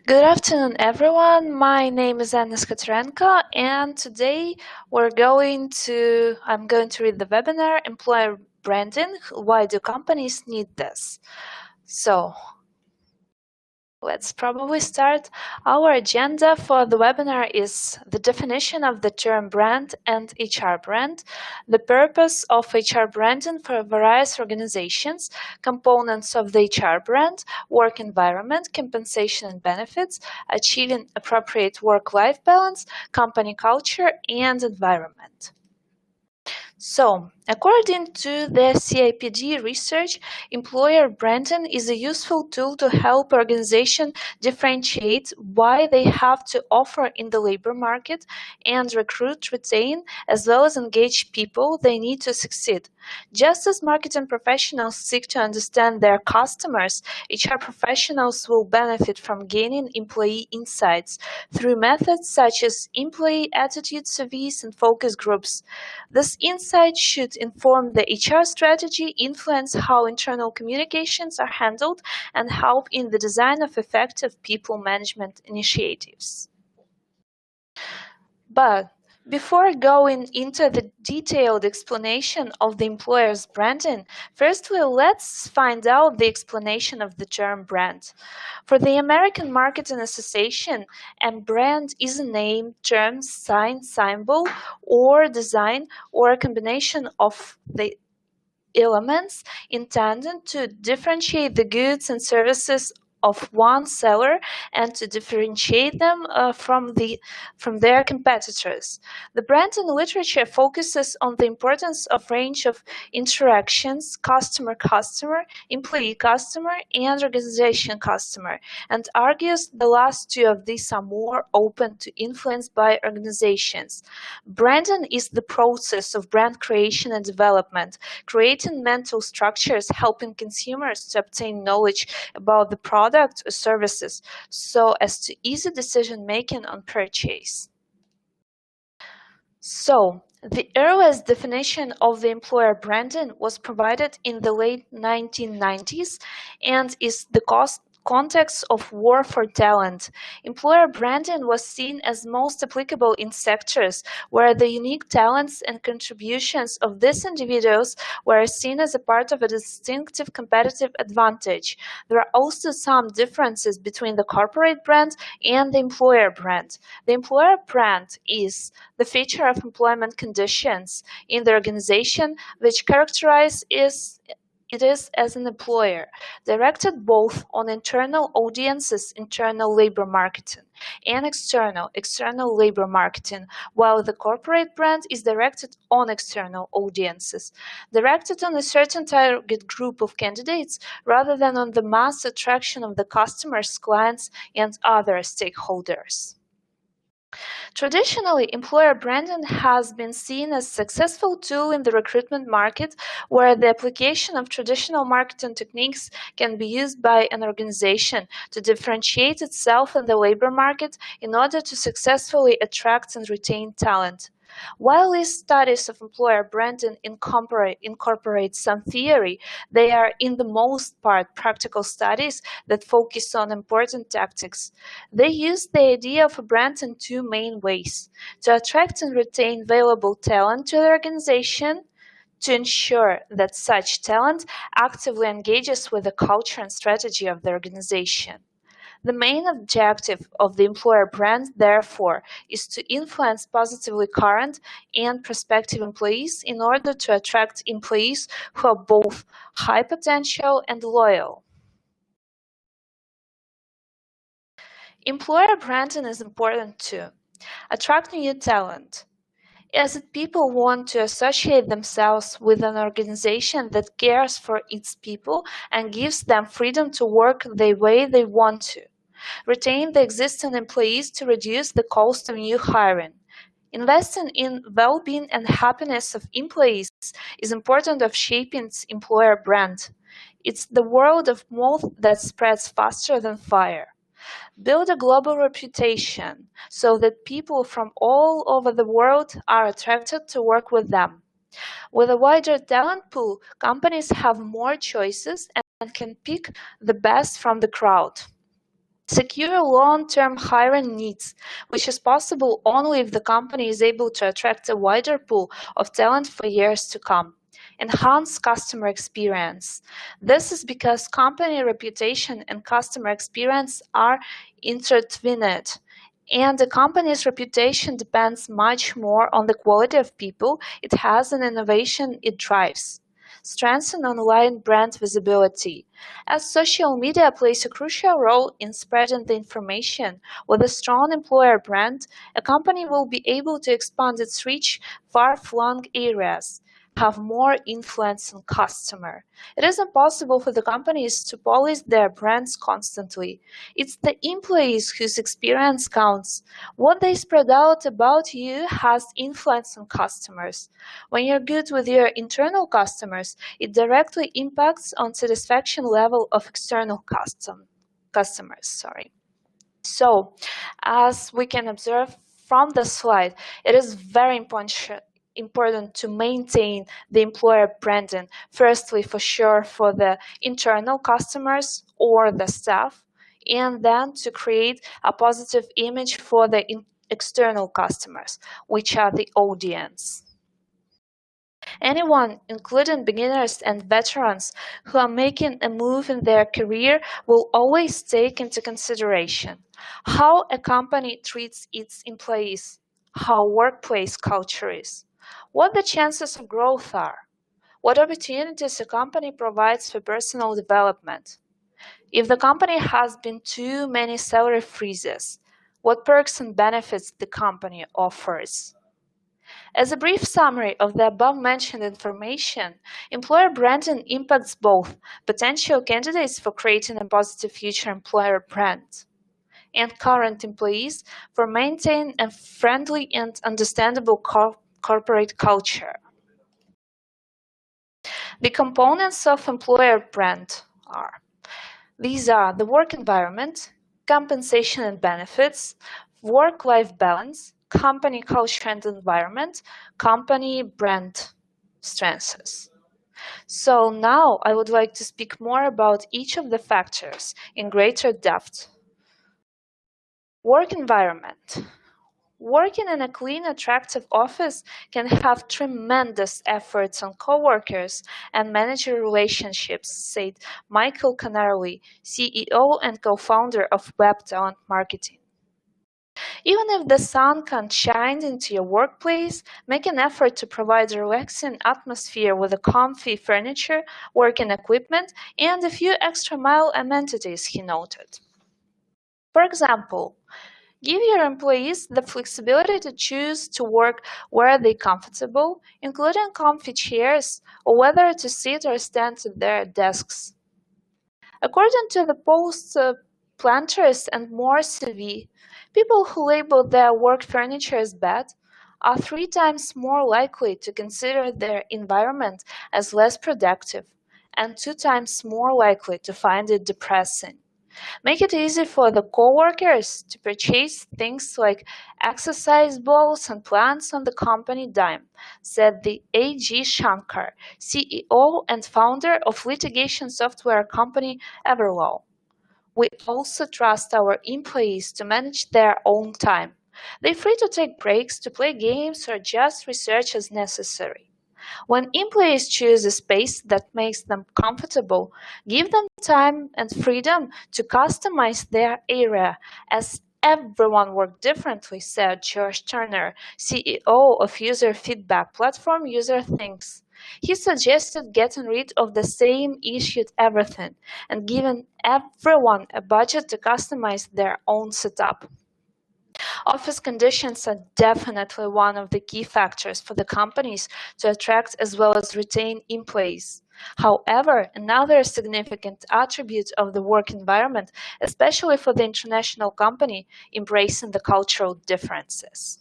Good afternoon, everyone. My name is Anna Skaterenko, and today I'm going to read the webinar, Employer Branding, Why Do Companies Need This? So, let's probably start. Our agenda for the webinar is the definition of the term brand and HR brand, the purpose of HR branding for various organizations, components of the HR brand, work environment, compensation and benefits, achieving appropriate work-life balance, company culture, and environment. So, according to the CIPD Research, employer branding is a useful tool to help organizations differentiate what they have to offer in the labor market and recruit, retain, as well as engage people they need to succeed. Just as marketing professionals seek to understand their customers, HR professionals will benefit from gaining employee insights through methods such as employee attitude surveys and focus groups. This insight should inform the HR strategy, influence how internal communications are handled, and help in the design of effective people management initiatives. But before going into the detailed explanation of the employer's branding, firstly, let's find out the explanation of the term brand. For the American Marketing Association, a brand is a name, term, sign, symbol, or design, or a combination of the elements intended to differentiate the goods and services of one seller and to differentiate them from their competitors. The branding literature focuses on the importance of range of interactions, customer-customer, employee-customer, and organization-customer, and argues the last two of these are more open to influence by organizations. Branding is the process of brand creation and development, creating mental structures helping consumers to obtain knowledge about the product or services so as to easy decision making on purchase. So, the earliest definition of the employer branding was provided in the late 1990s and is the context of war for talent. Employer branding was seen as most applicable in sectors where the unique talents and contributions of these individuals were seen as a part of a distinctive competitive advantage. There are also some differences between the corporate brand and the employer brand. The employer brand is the feature of employment conditions in the organization which characterize it is as an employer, directed both on internal audiences, internal labor marketing, and external labor marketing, while the corporate brand is directed on external audiences, directed on a certain target group of candidates rather than on the mass attraction of the customers, clients, and other stakeholders. Traditionally, employer branding has been seen as a successful tool in the recruitment market, where the application of traditional marketing techniques can be used by an organization to differentiate itself in the labor market in order to successfully attract and retain talent. While these studies of employer branding incorporate some theory, they are in the most part practical studies that focus on important tactics. They use the idea of a brand in two main ways: to attract and retain valuable talent to the organization, to ensure that such talent actively engages with the culture and strategy of the organization. The main objective of the employer brand, therefore, is to influence positively current and prospective employees in order to attract employees who are both high potential and loyal. Employer branding is important too. Attract new talent. As people want to associate themselves with an organization that cares for its people and gives them freedom to work the way they want to. Retain the existing employees to reduce the cost of new hiring. Investing in well-being and happiness of employees is important of shaping its employer brand. It's the word of mouth that spreads faster than fire. Build a global reputation so that people from all over the world are attracted to work with them. With a wider talent pool, companies have more choices and can pick the best from the crowd. Secure long-term hiring needs, which is possible only if the company is able to attract a wider pool of talent for years to come. Enhance customer experience. This is because company reputation and customer experience are intertwined, and the company's reputation depends much more on the quality of people it has and innovation it drives. Strengthen online brand visibility. As social media plays a crucial role in spreading the information, with a strong employer brand, a company will be able to expand its reach far-flung areas, have more influence on customer. It is impossible for the companies to polish their brands constantly. It's the employees whose experience counts. What they spread out about you has influence on customers. When you're good with your internal customers, it directly impacts on satisfaction level of external customers. So, as we can observe from the slide, it is very important to maintain the employer branding, firstly for sure for the internal customers or the staff, and then to create a positive image for the external customers, which are the audience. Anyone, including beginners and veterans who are making a move in their career, will always take into consideration how a company treats its employees, how workplace culture is, what the chances of growth are, what opportunities a company provides for personal development. If the company has been too many salary freezes, what perks and benefits the company offers. As a brief summary of the above-mentioned information, employer branding impacts both potential candidates for creating a positive future employer brand and current employees for maintaining a friendly and understandable corporate culture. The components of employer brand are: these are the work environment, compensation and benefits, work-life balance, company culture and environment, company brand strengths. So now I would like to speak more about each of the factors in greater depth. Work environment. Working in a clean, attractive office can have tremendous efforts on coworkers and manager relationships, said Michael Canarelli, CEO and co-founder of Web Talent Marketing. Even if the sun can't shine into your workplace, make an effort to provide a relaxing atmosphere with a comfy furniture, working equipment, and a few extra mile amenities, he noted. For example, give your employees the flexibility to choose to work where they're comfortable, including comfy chairs, or whether to sit or stand at their desks. According to the Post Planters and More CV, people who label their work furniture as bad are 3 times more likely to consider their environment as less productive and 2 times more likely to find it depressing. Make it easy for the coworkers to purchase things like exercise balls and plants on the company dime, said the A.G. Shankar, CEO and founder of litigation software company Everlaw. We also trust our employees to manage their own time. They're free to take breaks, to play games, or just research as necessary. When employees choose a space that makes them comfortable, give them time and freedom to customize their area, as everyone works differently, said George Turner, CEO of user feedback platform UserThings. He suggested getting rid of the same issued everything and giving everyone a budget to customize their own setup. Office conditions are definitely one of the key factors for the companies to attract as well as retain employees. However, another significant attribute of the work environment, especially for the international company, embracing the cultural differences.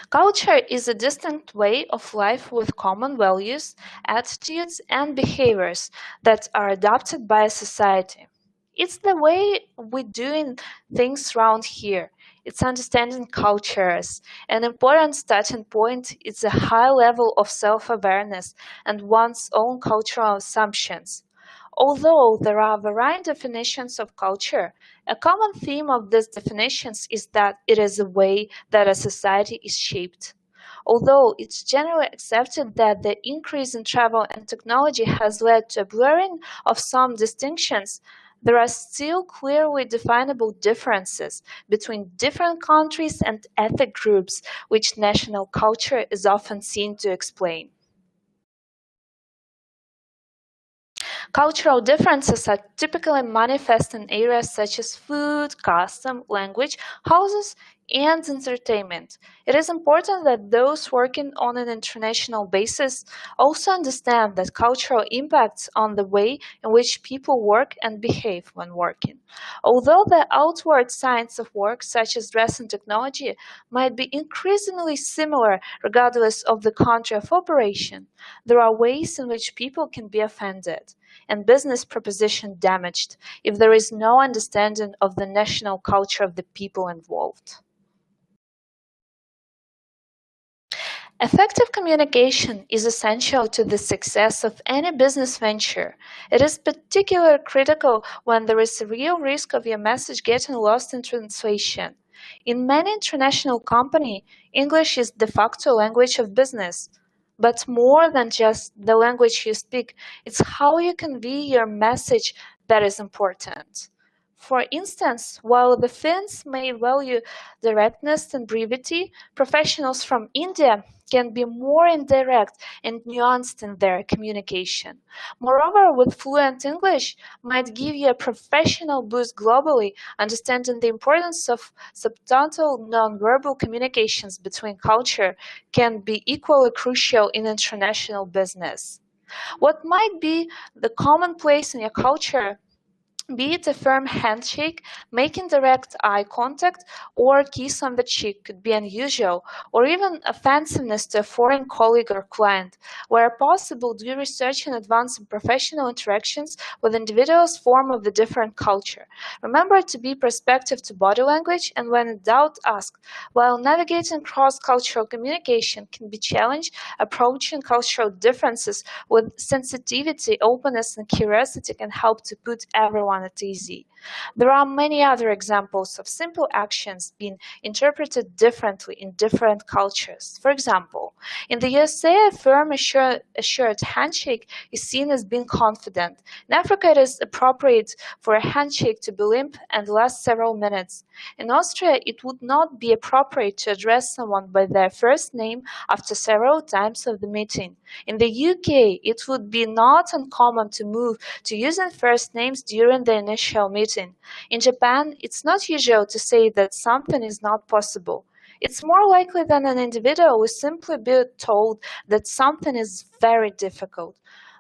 Culture is a distinct way of life with common values, attitudes, and behaviors that are adopted by a society. It's the way we're doing things around here. It's understanding cultures. An important starting point is a high level of self-awareness and one's own cultural assumptions. Although there are varying definitions of culture, a common theme of these definitions is that it is a way that a society is shaped. Although it's generally accepted that the increase in travel and technology has led to a blurring of some distinctions, there are still clearly definable differences between different countries and ethnic groups, which national culture is often seen to explain. Cultural differences are typically manifest in areas such as food, custom, language, houses, and entertainment. It is important that those working on an international basis also understand that cultural impacts on the way in which people work and behave when working. Although the outward signs of work, such as dress and technology, might be increasingly similar regardless of the country of operation, there are ways in which people can be offended and business proposition damaged if there is no understanding of the national culture of the people involved. Effective communication is essential to the success of any business venture. It is particularly critical when there is a real risk of your message getting lost in translation. In many international companies, English is de facto language of business. But more than just the language you speak, it's how you convey your message that is important. For instance, while the Finns may value directness and brevity, professionals from India can be more indirect and nuanced in their communication. Moreover, with fluent English might give you a professional boost globally, understanding the importance of substantial nonverbal communications between culture can be equally crucial in international business. What might be the commonplace in your culture, be it a firm handshake, making direct eye contact, or a kiss on the cheek, could be unusual, or even offensiveness to a foreign colleague or client. Where possible, do research in advance in professional interactions with individuals form of the different culture. Remember to be perspective to body language, and when in doubt, ask. While navigating cross-cultural communication can be challenged, approaching cultural differences with sensitivity, openness, and curiosity can help to put everyone at ease. There are many other examples of simple actions being interpreted differently in different cultures. For example, in the USA, a firm assured handshake is seen as being confident. In Africa, it is appropriate for a handshake to be limp and last several minutes. In Austria, it would not be appropriate to address someone by their first name after several times of the meeting. In the UK, it would be not uncommon to move to using first names during the initial meeting. In Japan, it's not usual to say that something is not possible. It's more likely that an individual will simply be told that something is very difficult.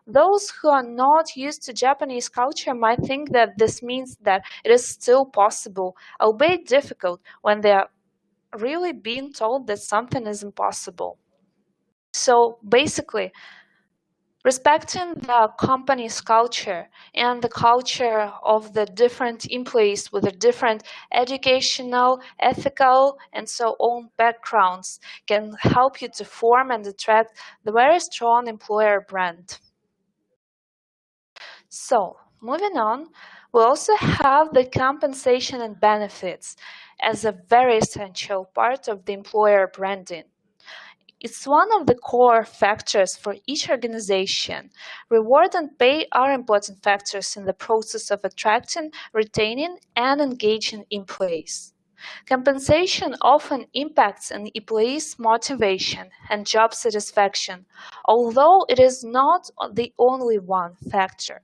Those who are not used to Japanese culture might think that this means that it is still possible, albeit difficult, when they are really being told that something is impossible. So basically, respecting the company's culture and the culture of the different employees with their different educational, ethical, and so on backgrounds can help you to form and attract the very strong employer brand. So, moving on, we also have the compensation and benefits as a very essential part of the employer branding. It's one of the core factors for each organization. Reward and pay are important factors in the process of attracting, retaining, and engaging employees. Compensation often impacts an employee's motivation and job satisfaction, although it is not the only one factor.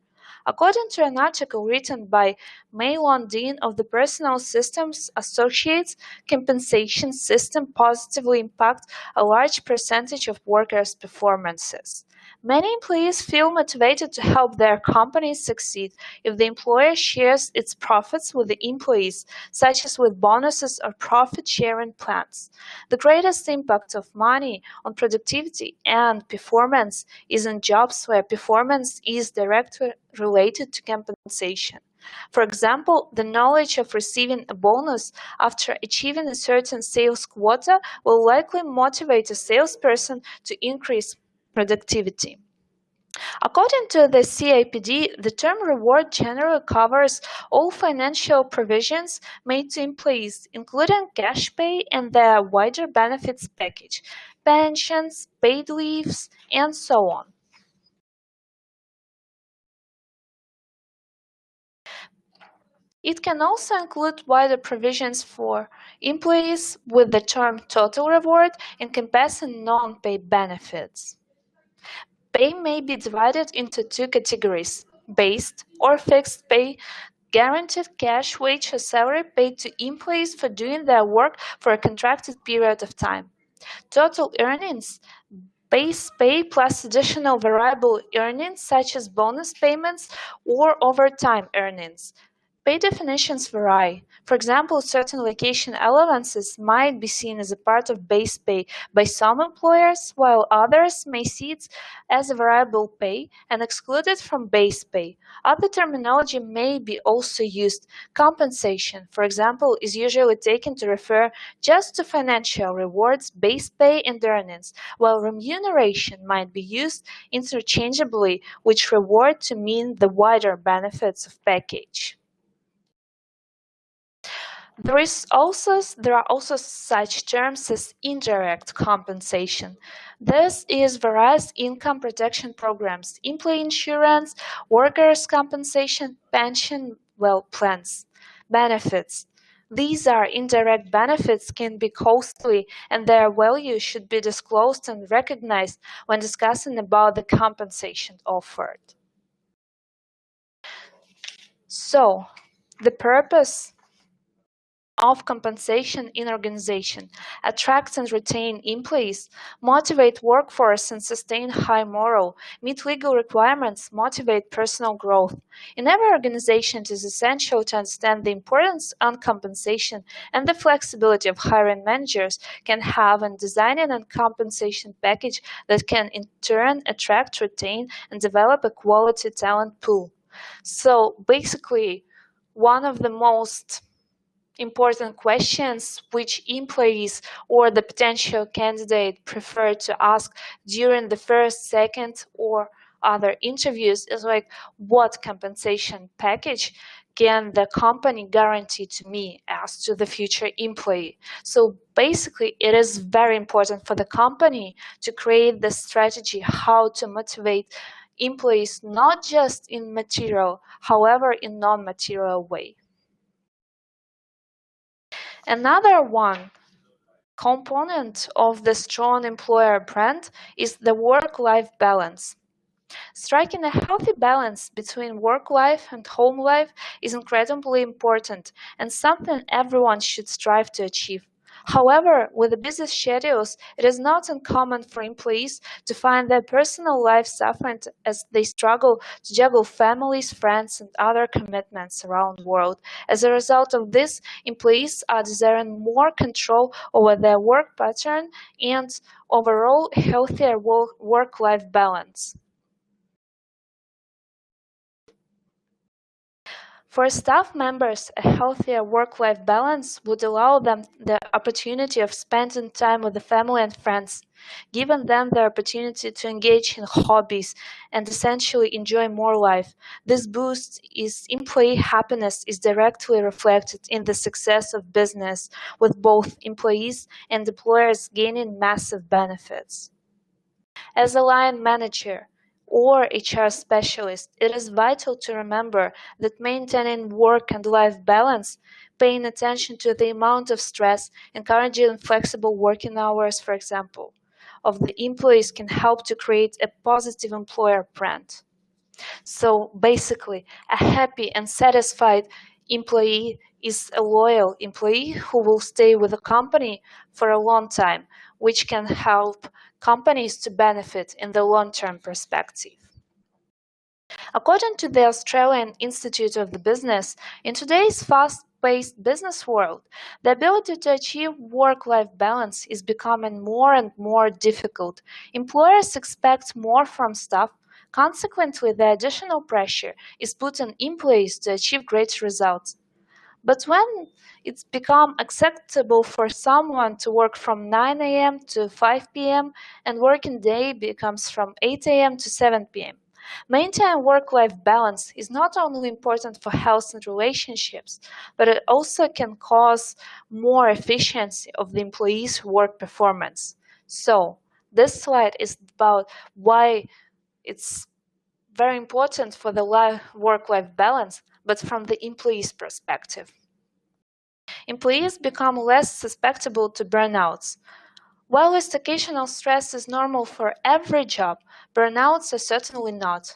According to an article written by Maylon Dean of the Personal Systems Associates, compensation system positively impact a large percentage of workers' performances. Many employees feel motivated to help their companies succeed if the employer shares its profits with the employees, such as with bonuses or profit-sharing plans. The greatest impact of money on productivity and performance is in jobs where performance is directly related to compensation. For example, the knowledge of receiving a bonus after achieving a certain sales quota will likely motivate a salesperson to increase productivity. According to the CIPD, the term reward generally covers all financial provisions made to employees, including cash pay and the wider benefits package, pensions, paid leaves, and so on. It can also include wider provisions for employees with the term total reward encompassing non-paid benefits. Pay may be divided into two categories: based or fixed pay, guaranteed cash wage or salary paid to employees for doing their work for a contracted period of time. Total earnings, base pay plus additional variable earnings such as bonus payments or overtime earnings. Pay definitions vary. For example, certain vacation allowances might be seen as a part of base pay by some employers, while others may see it as a variable pay and exclude it from base pay. Other terminology may be also used. Compensation, for example, is usually taken to refer just to financial rewards, base pay, and earnings, while remuneration might be used interchangeably with reward to mean the wider benefits of package. There are also such terms as indirect compensation. This is various income protection programs, employee insurance, workers' compensation, pension, plans, benefits. These are indirect benefits can be costly and their value should be disclosed and recognized when discussing about the compensation offered. So, the purpose of compensation in organization, attract and retain employees, motivate workforce and sustain high morale, meet legal requirements, motivate personal growth. In every organization, it is essential to understand the importance on compensation and the flexibility of hiring managers can have in designing a compensation package that can in turn attract, retain, and develop a quality talent pool. So basically, one of the most important questions which employees or the potential candidate prefer to ask during the first, second, or other interviews is like, what compensation package can the company guarantee to me as to the future employee? So basically, it is very important for the company to create the strategy how to motivate employees, not just in material, however, in non-material way. Another one component of the strong employer brand is the work-life balance. Striking a healthy balance between work life and home life is incredibly important and something everyone should strive to achieve. However, with the busy schedules, it is not uncommon for employees to find their personal life suffering as they struggle to juggle families, friends, and other commitments around the world. As a result of this, employees are desiring more control over their work pattern and overall healthier work-life balance. For staff members, a healthier work-life balance would allow them the opportunity of spending time with the family and friends, giving them the opportunity to engage in hobbies and essentially enjoy more life. This boost is employee happiness is directly reflected in the success of business, with both employees and employers gaining massive benefits. As a line manager or HR specialist, it is vital to remember that maintaining work and life balance, paying attention to the amount of stress, encouraging flexible working hours, for example, of the employees can help to create a positive employer brand. So basically, a happy and satisfied employee is a loyal employee who will stay with the company for a long time, which can help companies to benefit in the long-term perspective. According to the Australian Institute of the Business, in today's fast-paced business world, the ability to achieve work-life balance is becoming more and more difficult. Employers expect more from staff. Consequently, the additional pressure is put on employees to achieve great results. But when it's become acceptable for someone to work from 9 a.m. to 5 p.m. and working day becomes from 8 a.m. to 7 p.m., Maintaining work-life balance is not only important for health and relationships, but it also can cause more efficiency of the employee's work performance. So, this slide is about why it's very important for the work-life balance, but from the employee's perspective. Employees become less susceptible to burnouts. While this occasional stress is normal for every job, burnouts are certainly not.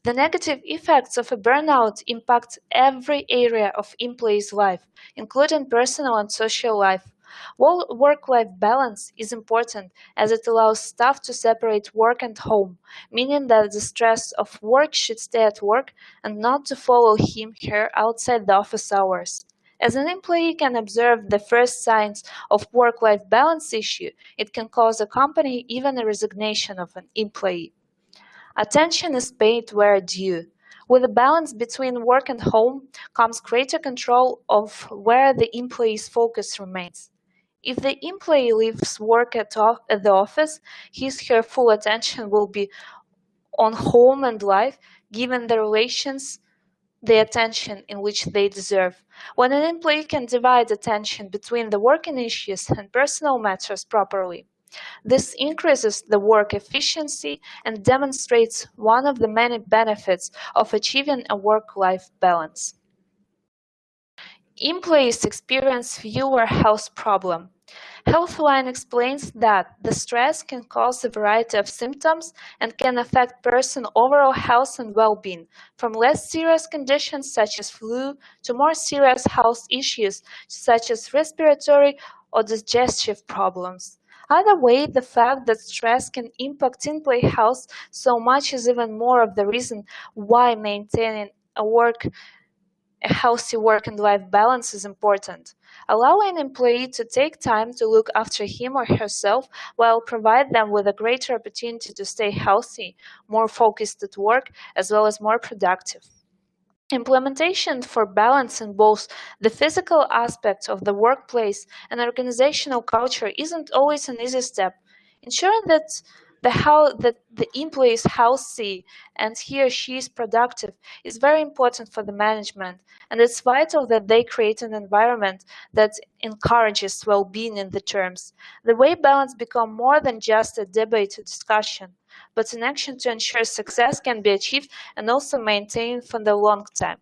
The negative effects of a burnout impact every area of employee's life, including personal and social life. While work-life balance is important as it allows staff to separate work and home, meaning that the stress of work should stay at work and not to follow him/her outside the office hours. As an employee can observe the first signs of work-life balance issue, it can cause a company even a resignation of an employee. Attention is paid where due. With a balance between work and home comes greater control of where the employee's focus remains. If the employee leaves work at the office, his/her full attention will be on home and life, given the relations the attention in which they deserve. When an employee can divide attention between the working issues and personal matters properly, this increases the work efficiency and demonstrates one of the many benefits of achieving a work-life balance. Employees experience fewer health problems. Healthline explains that the stress can cause a variety of symptoms and can affect person overall health and well-being, from less serious conditions such as flu to more serious health issues such as respiratory or digestive problems. Either way, the fact that stress can impact employee health so much is even more of the reason why maintaining a healthy work and life balance is important. Allowing an employee to take time to look after him or herself will provide them with a greater opportunity to stay healthy, more focused at work, as well as more productive. Implementation for balance in both the physical aspects of the workplace and organizational culture isn't always an easy step. Ensuring that the employee is healthy and he or she is productive is very important for the management, and it's vital that they create an environment that encourages well-being in the terms. The way balance become more than just a debate or discussion, but an action to ensure success can be achieved and also maintained for the long time.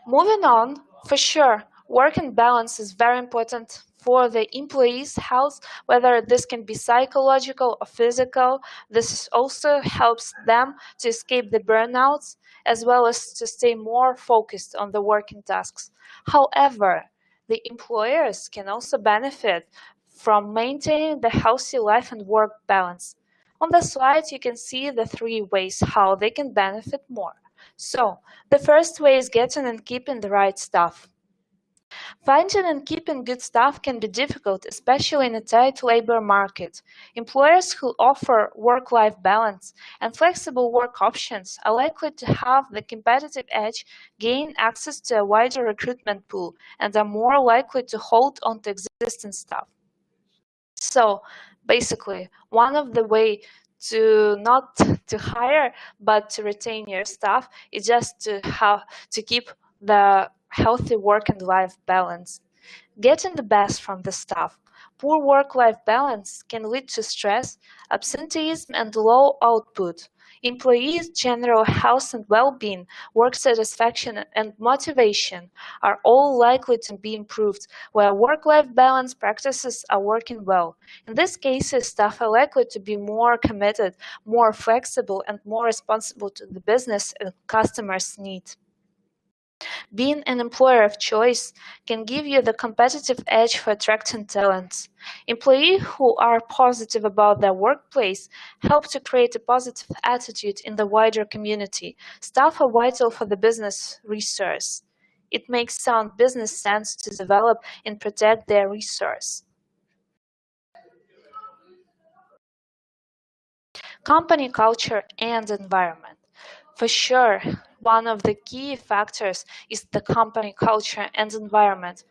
Moving on, for sure, work and balance is very important for the employee's health, whether this can be psychological or physical. This also helps them to escape the burnouts as well as to stay more focused on the working tasks. However, the employers can also benefit from maintaining the healthy life and work balance. On the slide, you can see the 3 ways how they can benefit more. So, the first way is getting and keeping the right staff. Finding and keeping good staff can be difficult, especially in a tight labor market. Employers who offer work-life balance and flexible work options are likely to have the competitive edge, gain access to a wider recruitment pool, and are more likely to hold on to existing staff. So, basically, one of the way to not to hire but to retain your staff is just to keep the healthy work and life balance. Getting the best from the staff. Poor work-life balance can lead to stress, absenteeism, and low output. Employees' general health and well-being, work satisfaction, and motivation are all likely to be improved where work-life balance practices are working well. In these cases, staff are likely to be more committed, more flexible, and more responsible to the business and customers' needs. Being an employer of choice can give you the competitive edge for attracting talents. Employees who are positive about their workplace help to create a positive attitude in the wider community. Staff are vital for the business resource. It makes sound business sense to develop and protect their resource. Company culture and environment. For sure, one of the key factors is the company culture and environment.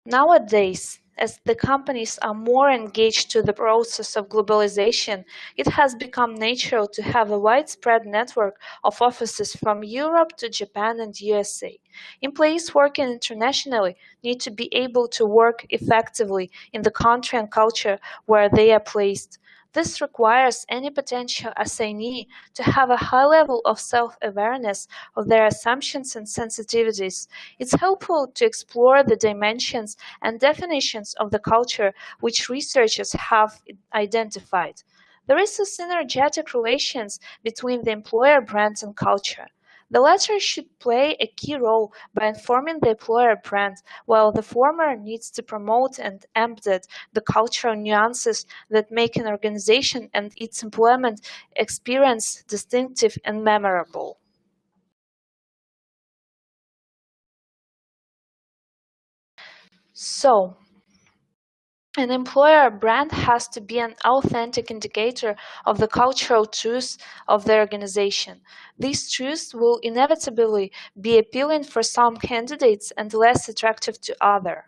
Nowadays, as the companies are more engaged to the process of globalization, it has become natural to have a widespread network of offices from Europe to Japan and USA. Employees working internationally need to be able to work effectively in the country and culture where they are placed. This requires any potential assignee to have a high level of self-awareness of their assumptions and sensitivities. It's helpful to explore the dimensions and definitions of the culture which researchers have identified. There is a synergetic relations between the employer brand and culture. The latter should play a key role by informing the employer brand, while the former needs to promote and embed the cultural nuances that make an organization and its employment experience distinctive and memorable. So, an employer brand has to be an authentic indicator of the cultural truths of the organization. These truths will inevitably be appealing for some candidates and less attractive to others.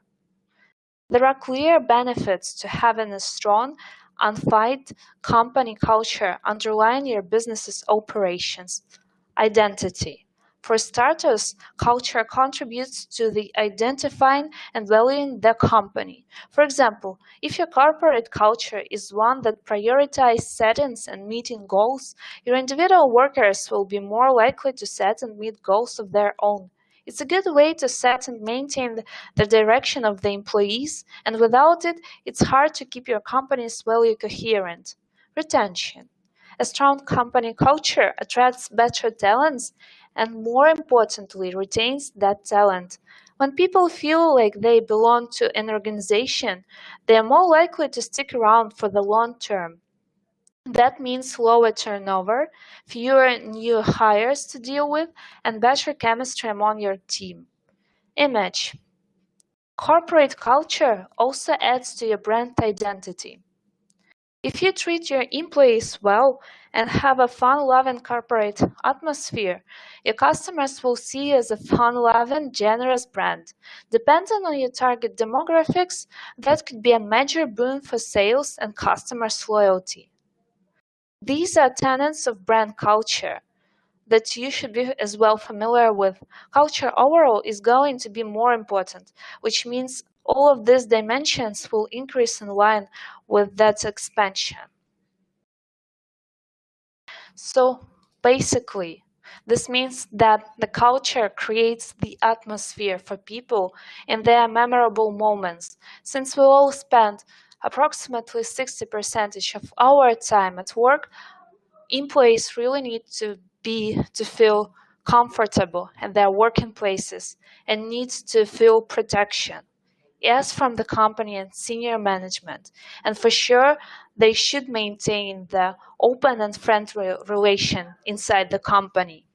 There are clear benefits to having a strong, unified company culture underlying your business's operations. Identity. For starters, culture contributes to the identifying and valuing the company. For example, if your corporate culture is one that prioritizes settings and meeting goals, your individual workers will be more likely to set and meet goals of their own. It's a good way to set and maintain the direction of the employees, and without it, it's hard to keep your company's value coherent. Retention. A strong company culture attracts better talents and, more importantly, retains that talent. When people feel like they belong to an organization, they are more likely to stick around for the long term. That means lower turnover, fewer new hires to deal with, and better chemistry among your team. Image. Corporate culture also adds to your brand identity. If you treat your employees well and have a fun-loving corporate atmosphere, your customers will see you as a fun-loving, generous brand. Depending on your target demographics, that could be a major boon for sales and customers' loyalty. These are tenets of brand culture that you should be as well familiar with. Culture overall is going to be more important, which means all of these dimensions will increase in line with that expansion. So basically, this means that the culture creates the atmosphere for people in their memorable moments. Since we all spend approximately 60% of our time at work, employees really need to feel comfortable in their working places and need to feel protection. Yes, from the company and senior management. And for sure, they should maintain the open and friendly relation inside the company.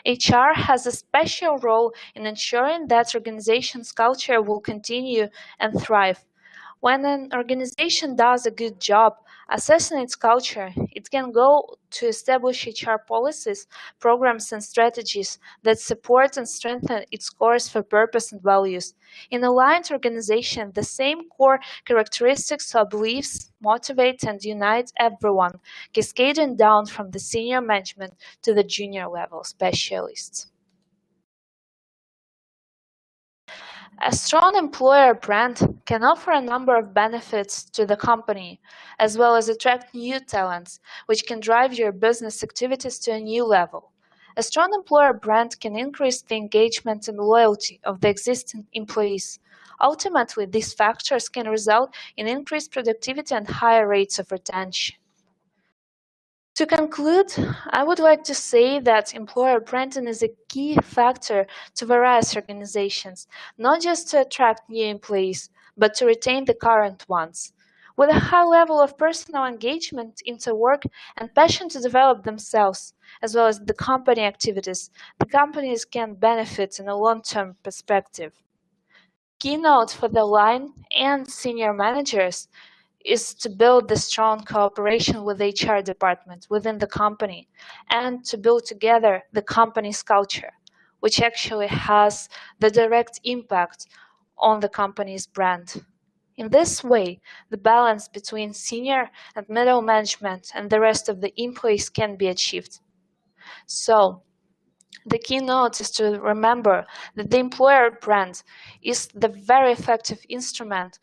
HR has a special role in ensuring that organization's culture will continue and thrive. When an organization does a good job assessing its culture, it can go to establish HR policies, programs, and strategies that support and strengthen its course for purpose and values. In a aligned organization, the same core characteristics or beliefs motivate and unite everyone, cascading down from the senior management to the junior level specialists. A strong employer brand can offer a number of benefits to the company, as well as attract new talents, which can drive your business activities to a new level. A strong employer brand can increase the engagement and loyalty of the existing employees. Ultimately, these factors can result in increased productivity and higher rates of retention. To conclude, I would like to say that employer branding is a key factor to various organizations, not just to attract new employees, but to retain the current ones. With a high level of personal engagement into work and passion to develop themselves, as well as the company activities, the companies can benefit in a long-term perspective. Keynote for the line and senior managers is to build the strong cooperation with HR department within the company and to build together the company's culture, which actually has the direct impact on the company's brand. In this way, the balance between senior and middle management and the rest of the employees can be achieved. So, the keynote is to remember that the employer brand is the very effective instrument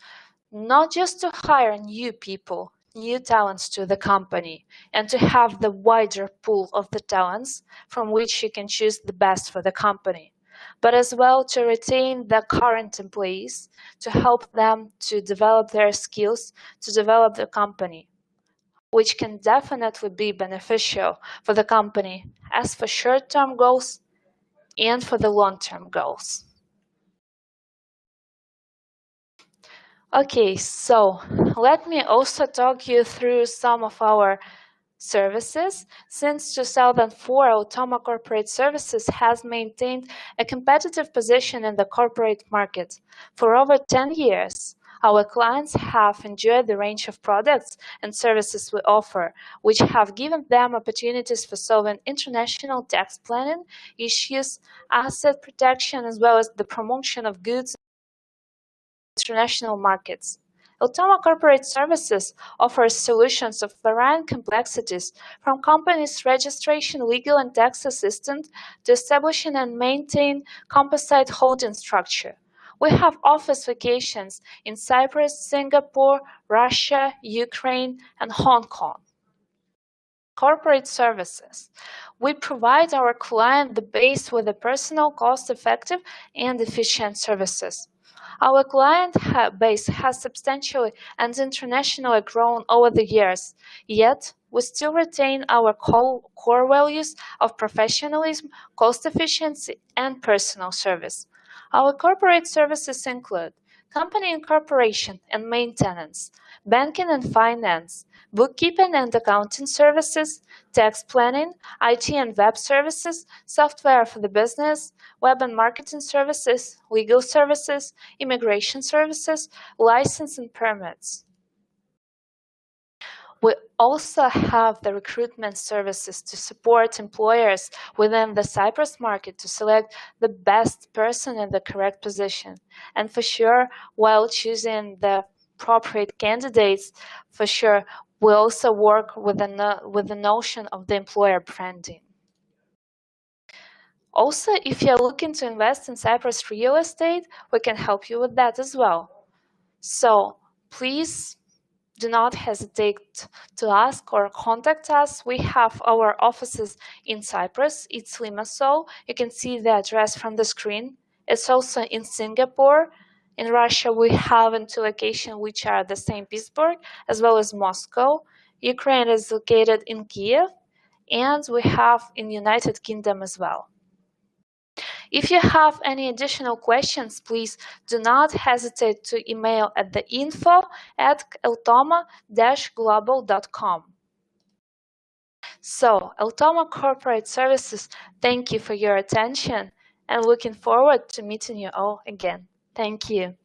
not just to hire new people, new talents to the company, and to have the wider pool of the talents from which you can choose the best for the company, but as well to retain the current employees, to help them to develop their skills, to develop the company, which can definitely be beneficial for the company as for short-term goals and for the long-term goals. Okay, so let me also talk you through some of our services. Since 2004, Eltoma Corporate Services has maintained a competitive position in the corporate market. For over 10 years, our clients have enjoyed the range of products and services we offer, which have given them opportunities for solving international tax planning issues, asset protection, as well as the promotion of goods international markets. Eltoma Corporate Services offers solutions of varying complexities, from companies' registration, legal and tax assistance to establishing and maintain composite holding structure. We have office locations in Cyprus, Singapore, Russia, Ukraine, and Hong Kong. Corporate services. We provide our client the base with a personal, cost-effective, and efficient services. Our client base has substantially and internationally grown over the years, yet we still retain our core values of professionalism, cost efficiency, and personal service. Our corporate services include company incorporation and maintenance, banking and finance, bookkeeping and accounting services, tax planning, IT and web services, software for the business, web and marketing services, legal services, immigration services, license and permits. We also have the recruitment services to support employers within the Cyprus market to select the best person in the correct position. And for sure, while choosing the appropriate candidates, for sure, we also work with the notion of the employer branding. Also, if you're looking to invest in Cyprus real estate, we can help you with that as well. So please do not hesitate to ask or contact us. We have our offices in Cyprus. It's Limassol. You can see the address from the screen. It's also in Singapore. In Russia, we have two locations which are the St. Petersburg as well as Moscow. Ukraine is located in Kiev, and we have in United Kingdom as well. If you have any additional questions, please do not hesitate to email at the info@eltoma-global.com. So, Eltoma Corporate Services, thank you for your attention and looking forward to meeting you all again. Thank you.